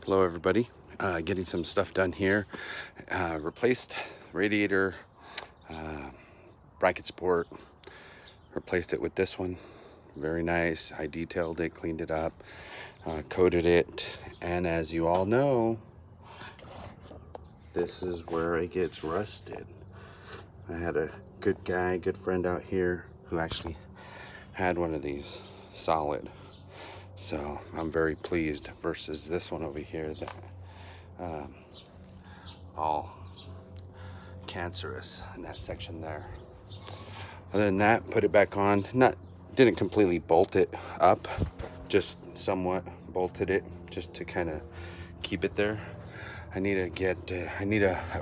Hello everybody, getting some stuff done here. Replaced radiator, bracket support, replaced it with this one. Very nice. I detailed it, cleaned it up, coated it, and as you all know, this is where it gets rusted. I had a good friend out here who actually had one of these solid. So I'm very pleased versus this one over here that all cancerous in that section there. Other than that, put it back on. Didn't completely bolt it up, just somewhat bolted it just to kind of keep it there.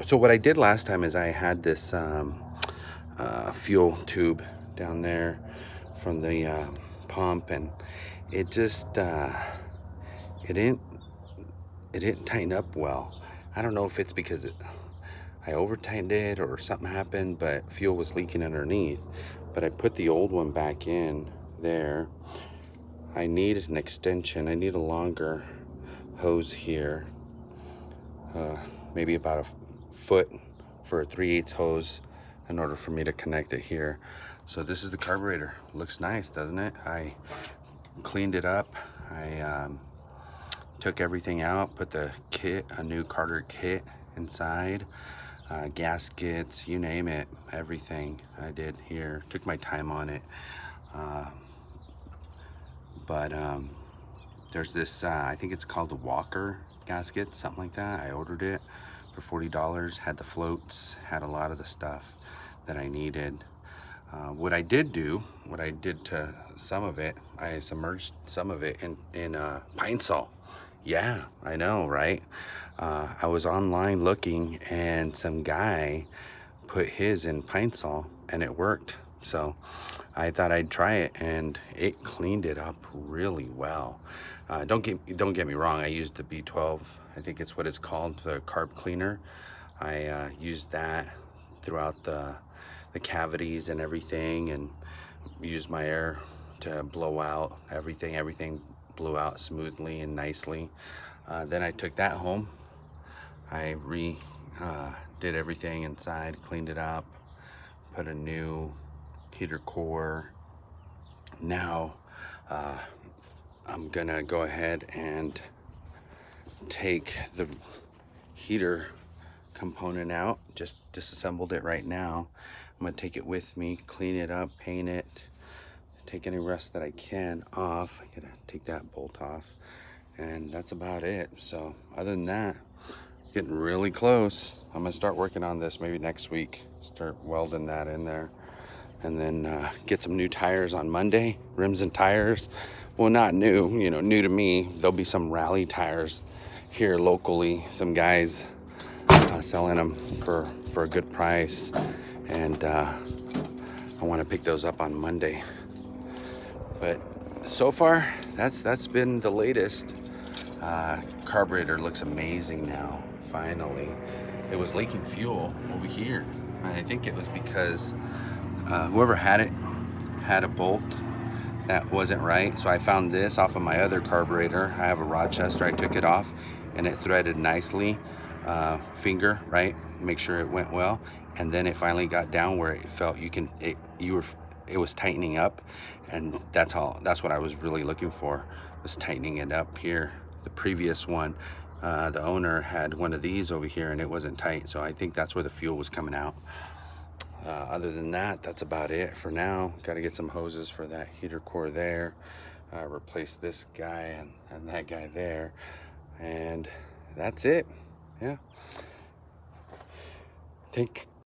So what I did last time is I had this fuel tube down there from the pump, and it just it didn't tighten up well. I don't know if it's because I over tightened it or something happened, but fuel was leaking underneath. But I put the old one back in there. I need an extension. I need a longer hose here, maybe about a foot for a 3/8 hose in order for me to connect it here. So this is the carburetor. Looks nice, doesn't it? I cleaned it up. I took everything out, put the kit, a new Carter kit inside, gaskets, you name it, everything I did here. Took my time on it. But there's this, I think it's called the Walker gasket, something like that. I ordered it for $40, had the floats, had a lot of the stuff that I needed. What I did to some of it, I submerged some of it in Pine Sol. Yeah, I know, right? I was online looking, and some guy put his in Pine Sol, and it worked. So I thought I'd try it, and it cleaned it up really well. Don't get me wrong. I used the B12. I think it's what it's called, the carb cleaner. I used that throughout the cavities and everything, and used my air to blow out everything. Everything blew out smoothly and nicely. Then I took that home. I did everything inside, cleaned it up, put a new heater core. Now I'm gonna go ahead and take the heater component out. Just disassembled it right now. I'm gonna take it with me, clean it up, paint it, take any rust that I can off. I gotta take that bolt off, and that's about it. So other than that, getting really close. I'm gonna start working on this maybe next week, start welding that in there, and then get some new tires on Monday, rims and tires. Well, not new, new to me. There'll be some rally tires here locally, some guys selling them for a good price, and I want to pick those up on Monday. But so far, that's been the latest. Carburetor looks amazing now. Finally, it was leaking fuel over here. I think it was because whoever had it had a bolt that wasn't right. So I found this off of my other carburetor. I have a Rochester. I took it off, and it threaded nicely. Finger, right? Make sure it went well, and then it finally got down where it felt it was tightening up, and that's what I was really looking for, was tightening it up here. The previous one, the owner had one of these over here, and it wasn't tight, so I think that's where the fuel was coming out. Other than that, that's about it for now. Got to get some hoses for that heater core there, replace this guy and that guy there, and that's it. Yeah.